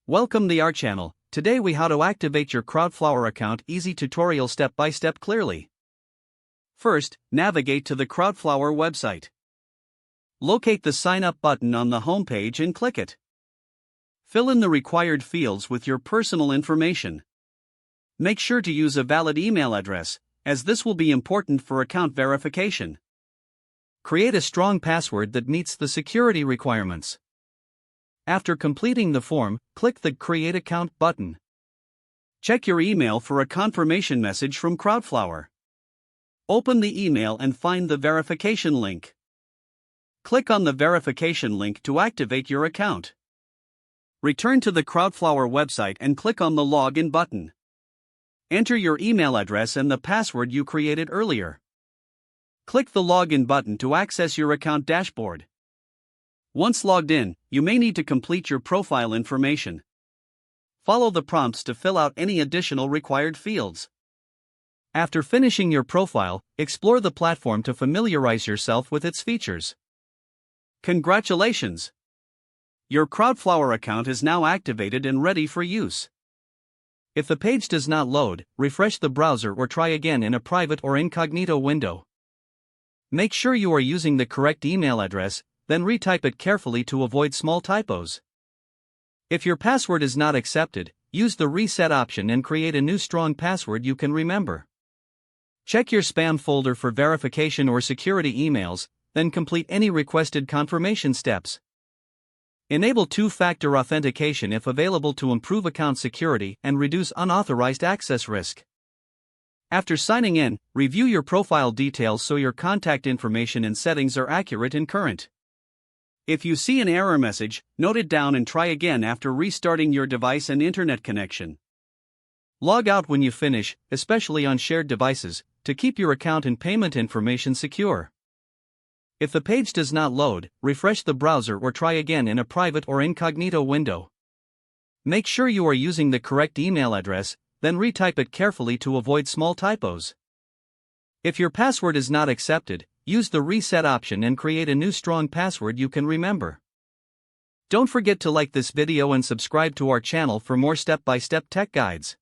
Welcome to our channel. Today we how to activate your Crowdflower account. Easy tutorial step by step clearly. First, navigate to the Crowdflower website. Locate the sign up button on the home page and click it. Fill in the required fields with your personal information. Make sure to use a valid email address, as this will be important for account verification. Create a strong password that meets the security requirements. After completing the form, click the Create Account button. Check your email for a confirmation message from Crowdflower. Open the email and find the verification link. Click on the verification link to activate your account. Return to the Crowdflower website and click on the Login button. Enter your email address and the password you created earlier. Click the Login button to access your account dashboard. Once logged in, you may need to complete your profile information. Follow the prompts to fill out any additional required fields. After finishing your profile, explore the platform to familiarize yourself with its features. Congratulations! Your Crowdflower account is now activated and ready for use. If the page does not load, refresh the browser or try again in a private or incognito window. Make sure you are using the correct email address, then retype it carefully to avoid small typos. If your password is not accepted, use the reset option and create a new strong password you can remember. Check your spam folder for verification or security emails, then complete any requested confirmation steps. Enable two-factor authentication if available to improve account security and reduce unauthorized access risk. After signing in, review your profile details so your contact information and settings are accurate and current. If you see an error message, note it down and try again after restarting your device and internet connection. Log out when you finish, especially on shared devices, to keep your account and payment information secure. If the page does not load, refresh the browser or try again in a private or incognito window. Make sure you are using the correct email address, then retype it carefully to avoid small typos. If your password is not accepted, use the reset option and create a new strong password you can remember. Don't forget to like this video and subscribe to our channel for more step-by-step tech guides.